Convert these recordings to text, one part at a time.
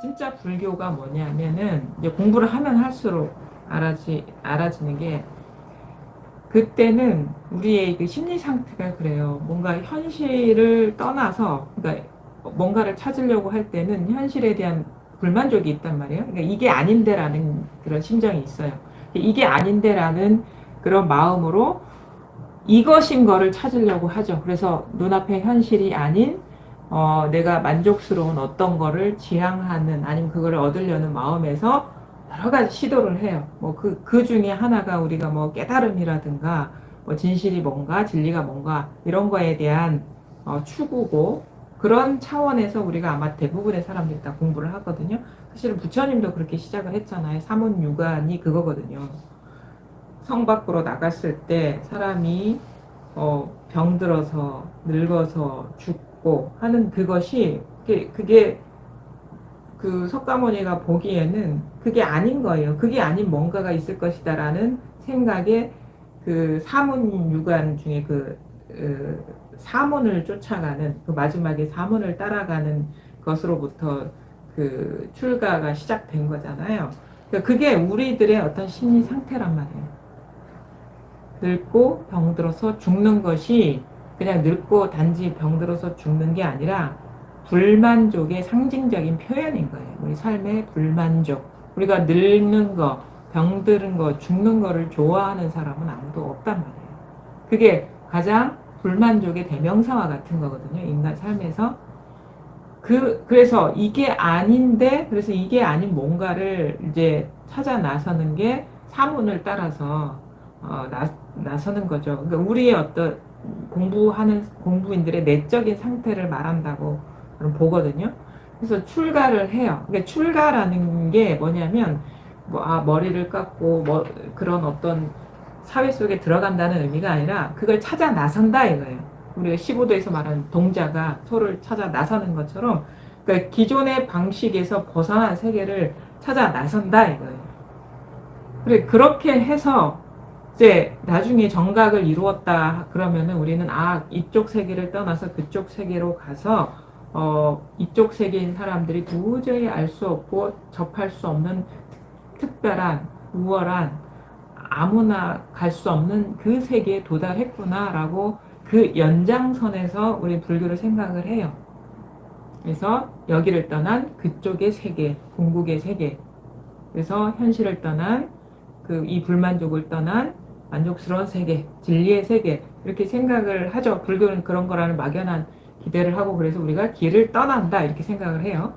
진짜 불교가 뭐냐면은 이제 공부를 하면 할수록 알아지는 게 그때는 우리의 그 심리 상태가 그래요. 뭔가 현실을 떠나서 그러니까 뭔가를 찾으려고 할 때는 현실에 대한 불만족이 있단 말이에요. 그러니까 이게 아닌데라는 그런 심정이 있어요. 이게 아닌데라는 그런 마음으로 이것인 거를 찾으려고 하죠. 그래서 눈앞의 현실이 아닌 내가 만족스러운 어떤 거를 지향하는 아니면 그거를 얻으려는 마음에서 여러 가지 시도를 해요. 뭐 그 중에 하나가 우리가 뭐 깨달음이라든가 뭐 진실이 뭔가 진리가 뭔가 이런 거에 대한 추구고 그런 차원에서 우리가 아마 대부분의 사람들이 다 공부를 하거든요. 사실은 부처님도 그렇게 시작을 했잖아요. 사문유관이 그거거든요. 성 밖으로 나갔을 때 사람이 병들어서 늙어서 죽고 하는 그것이 그게 그 석가모니가 보기에는 그게 아닌 거예요. 그게 아닌 뭔가가 있을 것이다라는 생각에 그 사문유관 중에 사문을 쫓아가는 그 마지막에 사문을 따라가는 것으로부터 그 출가가 시작된 거잖아요. 그러니까 그게 우리들의 어떤 심리 상태란 말이에요. 늙고 병들어서 죽는 것이 그냥 늙고 단지 병들어서 죽는 게 아니라 불만족의 상징적인 표현인 거예요. 우리 삶의 불만족. 우리가 늙는 거, 병드는 거, 죽는 거를 좋아하는 사람은 아무도 없단 말이에요. 그게 가장 불만족의 대명사와 같은 거거든요. 인간 삶에서. 그래서 이게 아닌데, 그래서 이게 아닌 뭔가를 이제 찾아 나서는 게 사문을 따라서 나서는 거죠. 그러니까 우리의 어떤 공부인들의 내적인 상태를 말한다고 저는 보거든요. 그래서 출가를 해요. 그러니까 출가라는 게 뭐냐면, 머리를 깎고, 그런 어떤 사회 속에 들어간다는 의미가 아니라, 그걸 찾아 나선다 이거예요. 우리가 15도에서 말하는 동자가 소를 찾아 나서는 것처럼, 그러니까 기존의 방식에서 벗어난 세계를 찾아 나선다 이거예요. 그래, 그렇게 해서, 이제 나중에 정각을 이루었다 그러면은 우리는 이쪽 세계를 떠나서 그쪽 세계로 가서 이쪽 세계인 사람들이 도저히 알 수 없고 접할 수 없는 특별한 우월한 아무나 갈 수 없는 그 세계에 도달했구나라고 그 연장선에서 우리 불교를 생각을 해요. 그래서 여기를 떠난 그쪽의 세계, 궁극의 세계. 그래서 현실을 떠난 이 불만족을 떠난 만족스러운 세계, 진리의 세계 이렇게 생각을 하죠. 불교는 그런 거라는 막연한 기대를 하고 그래서 우리가 길을 떠난다 이렇게 생각을 해요.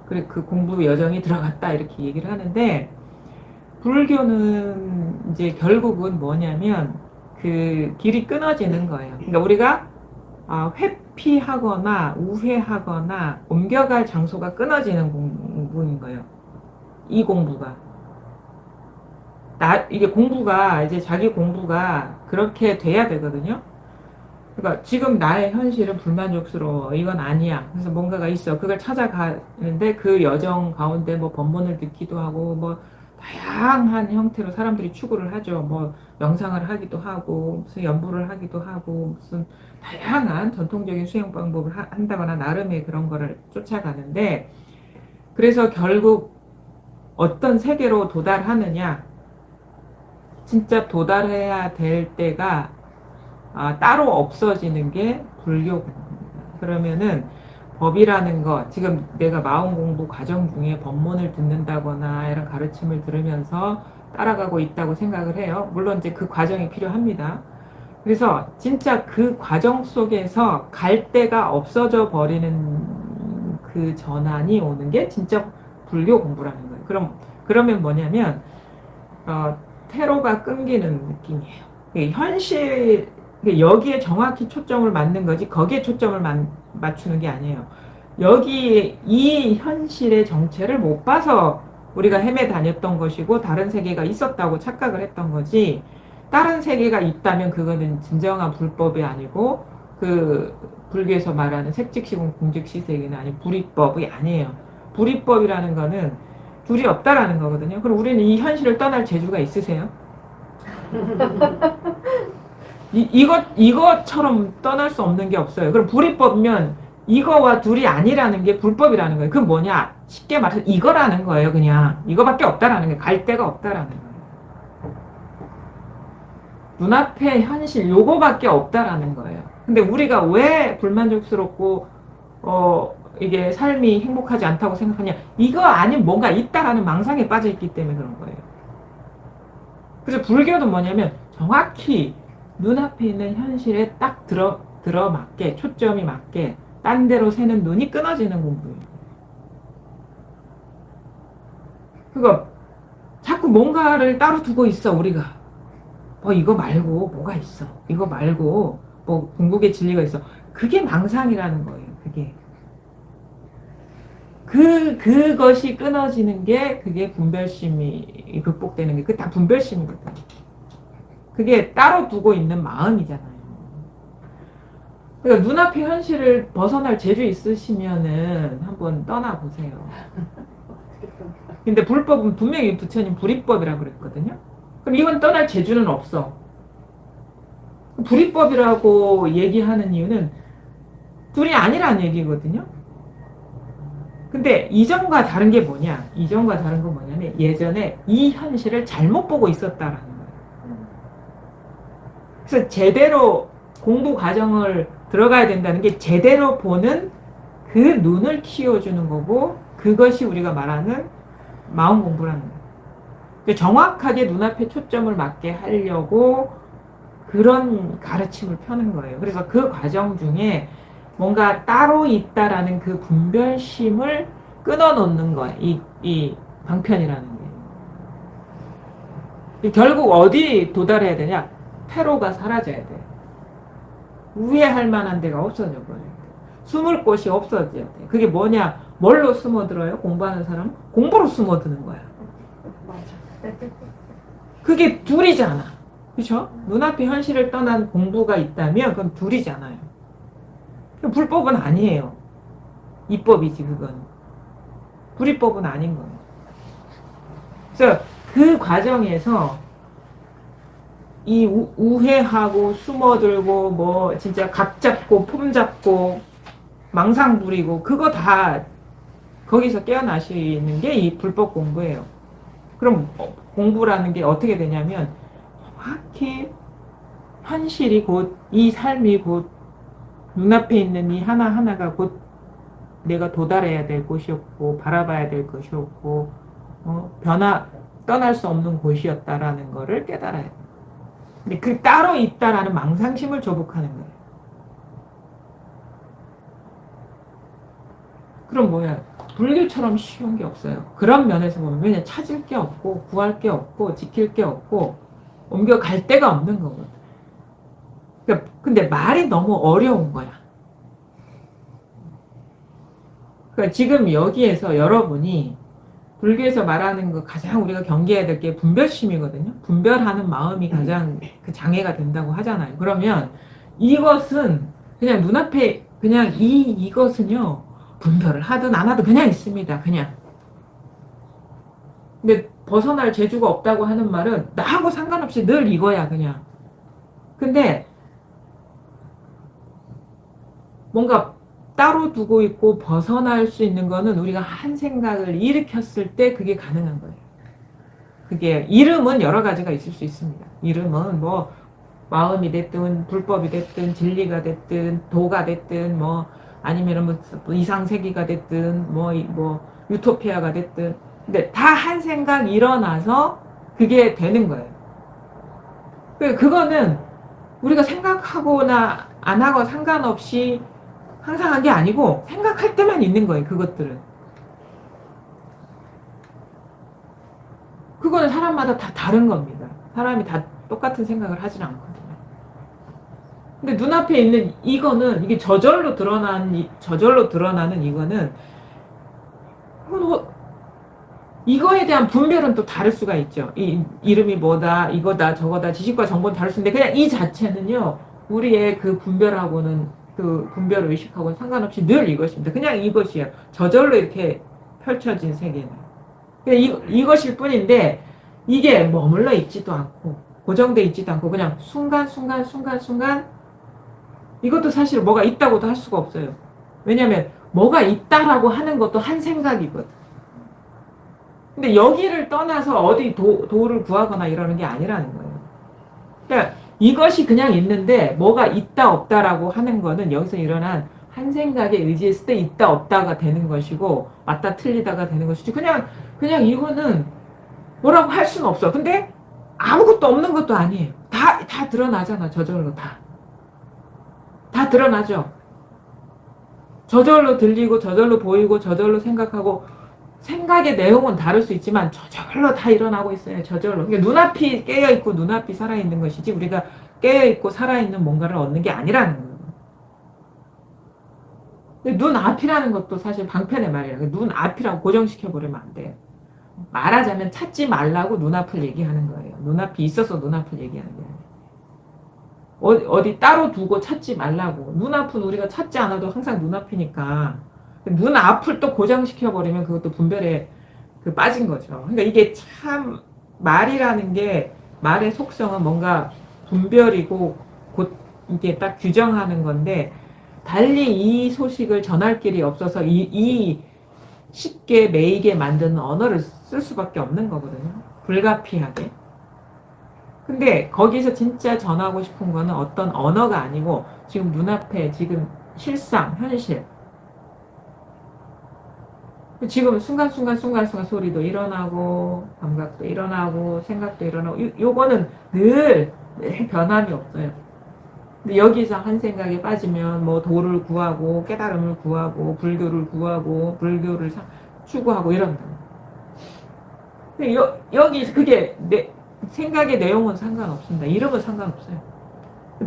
그래 그 공부 여정이 들어갔다 이렇게 얘기를 하는데 불교는 이제 결국은 뭐냐면 그 길이 끊어지는 거예요. 그러니까 우리가 회피하거나 우회하거나 옮겨갈 장소가 끊어지는 공부인 거예요. 이 공부가. 이게 공부가, 이제 자기 공부가 그렇게 돼야 되거든요. 그러니까 지금 나의 현실은 불만족스러워. 이건 아니야. 그래서 뭔가가 있어. 그걸 찾아가는데 그 여정 가운데 뭐 법문을 듣기도 하고 뭐 다양한 형태로 사람들이 추구를 하죠. 뭐 명상을 하기도 하고 무슨 연보를 하기도 하고 무슨 다양한 전통적인 수행 방법을 한다거나 나름의 그런 거를 쫓아가는데 그래서 결국 어떤 세계로 도달하느냐 진짜 도달해야 될 때가 따로 없어지는 게 불교 공부입니다. 그러면은 법이라는 거, 지금 내가 마음 공부 과정 중에 법문을 듣는다거나 이런 가르침을 들으면서 따라가고 있다고 생각을 해요. 물론 이제 그 과정이 필요합니다. 그래서 진짜 그 과정 속에서 갈 데가 없어져 버리는 그 전환이 오는 게 진짜 불교 공부라는 거예요. 그러면 뭐냐면, 테러가 끊기는 느낌이에요. 현실, 여기에 정확히 초점을 맞는 거지, 거기에 초점을 맞추는 게 아니에요. 여기, 이 현실의 정체를 못 봐서 우리가 헤매 다녔던 것이고, 다른 세계가 있었다고 착각을 했던 거지, 다른 세계가 있다면 그거는 진정한 불법이 아니고, 그, 불교에서 말하는 색즉시공 공즉시세계는 아니고, 불이법이 아니에요. 불이법이라는 거는 둘이 없다라는 거거든요. 그럼 우리는 이 현실을 떠날 재주가 있으세요? 이것처럼 떠날 수 없는 게 없어요. 그럼 불이법이면 이거와 둘이 아니라는 게 불법이라는 거예요. 그건 뭐냐? 쉽게 말해서 이거라는 거예요. 그냥 이거밖에 없다라는 거예요. 갈 데가 없다라는 거예요. 눈앞에 현실 요거밖에 없다라는 거예요. 근데 우리가 왜 불만족스럽고 이게 삶이 행복하지 않다고 생각하냐? 이거 아닌 뭔가 있다라는 망상에 빠져 있기 때문에 그런 거예요. 그래서 불교도 뭐냐면 정확히 눈앞에 있는 현실에 딱 들어맞게 초점이 맞게 딴 데로 새는 눈이 끊어지는 공부예요. 그거 자꾸 뭔가를 따로 두고 있어 우리가. 이거 말고 뭐가 있어. 이거 말고 뭐 궁극의 진리가 있어. 그게 망상이라는 거예요. 그것이 끊어지는 게 그게 분별심이 극복되는 게 그 다 분별심이거든. 그게 따로 두고 있는 마음이잖아요. 그러니까 눈앞의 현실을 벗어날 재주 있으시면은 한번 떠나보세요. 근데 불법은 분명히 부처님 불이법이라고 그랬거든요. 그럼 이건 떠날 재주는 없어. 불이법이라고 얘기하는 이유는 둘이 아니라는 얘기거든요. 근데 이전과 다른 게 뭐냐? 이전과 다른 건 뭐냐면 예전에 이 현실을 잘못 보고 있었다라는 거예요. 그래서 제대로 공부 과정을 들어가야 된다는 게 제대로 보는 그 눈을 키워주는 거고 그것이 우리가 말하는 마음 공부라는 거예요. 정확하게 눈앞에 초점을 맞게 하려고 그런 가르침을 펴는 거예요. 그래서 그 과정 중에 뭔가 따로 있다라는 그 분별심을 끊어놓는 거예요. 이 방편이라는 게. 결국 어디 도달해야 되냐? 태로가 사라져야 돼. 우회할 만한 데가 없어져 버려요. 숨을 곳이 없어져야 돼. 그게 뭐냐? 뭘로 숨어들어요? 공부하는 사람은? 공부로 숨어드는 거야. 맞아. 그게 둘이잖아. 그렇죠? 눈앞에 현실을 떠난 공부가 있다면 그건 둘이잖아요. 불법은 아니에요. 이법이지 그건. 불이법은 아닌 거예요. 그래서 그 과정에서 이 우회하고 숨어들고 뭐 진짜 각 잡고 폼 잡고 망상 부리고 그거 다 거기서 깨어나시는 게 이 불법 공부예요. 그럼 공부라는 게 어떻게 되냐면 정확히 현실이 곧 이 삶이 곧 눈앞에 있는 이 하나하나가 곧 내가 도달해야 될 곳이었고 바라봐야 될 것이었고 떠날 수 없는 곳이었다라는 거를 깨달아야 돼. 근데 그 따로 있다라는 망상심을 조복하는 거예요. 그럼 뭐야? 불교처럼 쉬운 게 없어요. 그런 면에서 보면 왜냐 찾을 게 없고 구할 게 없고 지킬 게 없고 옮겨갈 데가 없는 거거든. 그러니까 근데 말이 너무 어려운 거야. 그러니까 지금 여기에서 여러분이 불교에서 말하는 거 가장 우리가 경계해야 될 게 분별심이거든요. 분별하는 마음이 가장 그 장애가 된다고 하잖아요. 그러면 이것은 그냥 눈앞에 그냥 이것은요. 분별을 하든 안 하든 그냥 있습니다. 그냥. 근데 벗어날 재주가 없다고 하는 말은 나하고 상관없이 늘 이거야 그냥. 근데 뭔가 따로 두고 있고 벗어날 수 있는 거는 우리가 한 생각을 일으켰을 때 그게 가능한 거예요. 그게 이름은 여러 가지가 있을 수 있습니다. 이름은 뭐 마음이 됐든 불법이 됐든 진리가 됐든 도가 됐든 뭐 아니면은 뭐 이상세계가 됐든 뭐 유토피아가 됐든 근데 다 한 생각 일어나서 그게 되는 거예요. 그거는 우리가 생각하거나 안 하고 상관없이 항상 한 게 아니고 생각할 때만 있는 거예요. 그것들은. 그거는 사람마다 다 다른 겁니다. 사람이 다 똑같은 생각을 하진 않거든요. 근데 눈앞에 있는 이거는 이게 저절로 드러나는 이거는 이거에 대한 분별은 또 다를 수가 있죠. 이 이름이 뭐다, 이거다, 저거다, 지식과 정보는 다를 수 있는데 그냥 이 자체는요. 우리의 그 분별하고는 그 분별 의식하고는 상관없이 늘 이것입니다. 그냥 이것이에요. 저절로 이렇게 펼쳐진 세계는. 그냥 이것일 뿐인데 이게 머물러 있지도 않고 고정돼 있지도 않고 그냥 순간 이것도 사실 뭐가 있다고도 할 수가 없어요. 왜냐면 뭐가 있다라고 하는 것도 한 생각이거든. 근데 여기를 떠나서 어디 도를 구하거나 이러는 게 아니라는 거예요. 그러니까 이것이 그냥 있는데 뭐가 있다 없다라고 하는 거는 여기서 일어난 한 생각에 의지했을 때 있다 없다가 되는 것이고 맞다 틀리다가 되는 것이지 그냥 이거는 뭐라고 할 수는 없어. 근데 아무것도 없는 것도 아니에요. 다 드러나잖아. 저절로 다 드러나죠. 저절로 들리고 저절로 보이고 저절로 생각하고 생각의 내용은 다를 수 있지만 저절로 다 일어나고 있어요. 저절로. 그러니까 눈앞이 깨어있고 눈앞이 살아있는 것이지 우리가 깨어있고 살아있는 뭔가를 얻는 게 아니라는 거예요. 근데 눈앞이라는 것도 사실 방편의 말이라. 눈앞이라고 고정시켜버리면 안 돼요. 말하자면 찾지 말라고 눈앞을 얘기하는 거예요. 눈앞이 있어서 눈앞을 얘기하는 게 아니에요. 어디 따로 두고 찾지 말라고. 눈앞은 우리가 찾지 않아도 항상 눈앞이니까 눈앞을 또 고정시켜버리면 그것도 분별에 빠진 거죠. 그러니까 이게 참 말이라는 게 말의 속성은 뭔가 분별이고 곧 이게 딱 규정하는 건데 달리 이 소식을 전할 길이 없어서 이 쉽게 매이게 만드는 언어를 쓸 수밖에 없는 거거든요. 불가피하게. 근데 거기서 진짜 전하고 싶은 거는 어떤 언어가 아니고 지금 눈앞에 지금 실상, 현실. 지금 순간순간 소리도 일어나고 감각도 일어나고 생각도 일어나고 요거는 늘 변함이 없어요. 근데 여기서 한 생각에 빠지면 뭐 도를 구하고 깨달음을 구하고 불교를 구하고 불교를 추구하고 이런다. 근데 여기 그게 생각의 내용은 상관없습니다. 이름은 상관없어요.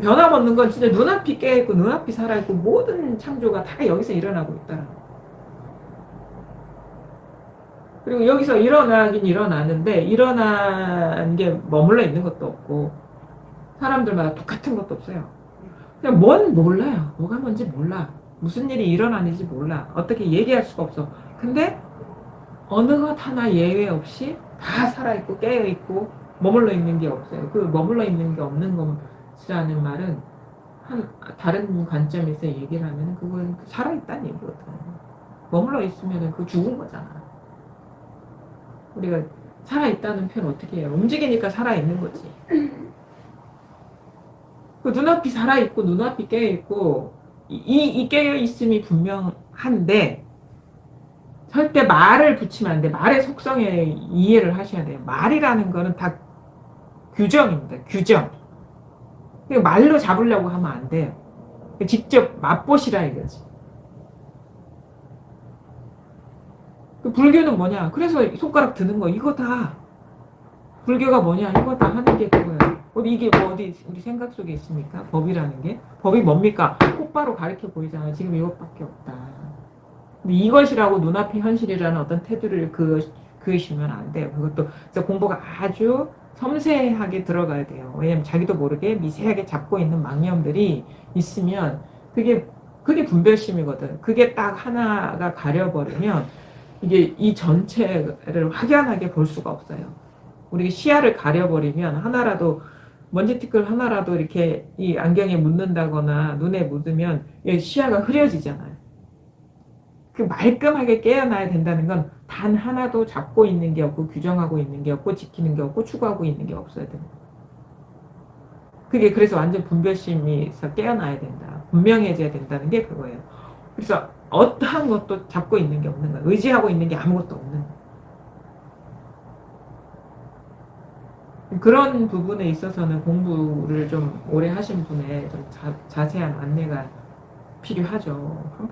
변함없는 건 진짜 눈앞이 깨있고 눈앞이 살아있고 모든 창조가 다 여기서 일어나고 있다라는 거예요. 그리고 여기서 일어나긴 일어나는데 일어난 게 머물러 있는 것도 없고 사람들마다 똑같은 것도 없어요. 그냥 뭔 몰라요. 뭐가 뭔지 몰라. 무슨 일이 일어나는지 몰라. 어떻게 얘기할 수가 없어. 근데 어느 것 하나 예외 없이 다 살아있고 깨어있고 머물러 있는 게 없어요. 그 머물러 있는 게 없는 것이라는 말은 다른 관점에서 얘기를 하면 그건 살아있다는 얘기거든. 머물러 있으면 그 죽은 거잖아. 우리가 살아있다는 표현 어떻게 해요? 움직이니까 살아있는 거지. 그 눈앞이 살아있고 눈앞이 깨어있고 이 깨어있음이 분명한데 절대 말을 붙이면 안 돼. 말의 속성에 이해를 하셔야 돼요. 말이라는 거는 다 규정입니다. 규정. 말로 잡으려고 하면 안 돼요. 직접 맛보시라 이거지. 그 불교는 뭐냐? 그래서 손가락 드는 거 이거 다 불교가 뭐냐? 이거 다 하는 게 그거예요. 이게 뭐 어디 우리 생각 속에 있습니까? 법이라는 게 법이 뭡니까? 똑바로 가르쳐 보이잖아요. 지금 이것밖에 없다. 근데 이것이라고 눈앞이 현실이라는 어떤 태도를 그으시면 안 돼요. 그것도 그래서 공부가 아주 섬세하게 들어가야 돼요. 왜냐면 자기도 모르게 미세하게 잡고 있는 망념들이 있으면 그게 분별심이거든. 그게 딱 하나가 가려버리면 이게 이 전체를 확연하게 볼 수가 없어요. 우리가 시야를 가려버리면 하나라도 먼지티끌 하나라도 이렇게 이 안경에 묻는다거나 눈에 묻으면 시야가 흐려지잖아요. 그 말끔하게 깨어나야 된다는 건 단 하나도 잡고 있는 게 없고 규정하고 있는 게 없고 지키는 게 없고 추구하고 있는 게 없어야 됩니다. 그게 그래서 완전 분별심에서 깨어나야 된다. 분명해져야 된다는 게 그거예요. 그래서 어떠한 것도 잡고 있는 게 없는 거예요. 의지하고 있는 게 아무것도 없는 거예요. 그런 부분에 있어서는 공부를 좀 오래 하신 분의 좀 자세한 안내가 필요하죠. 한 번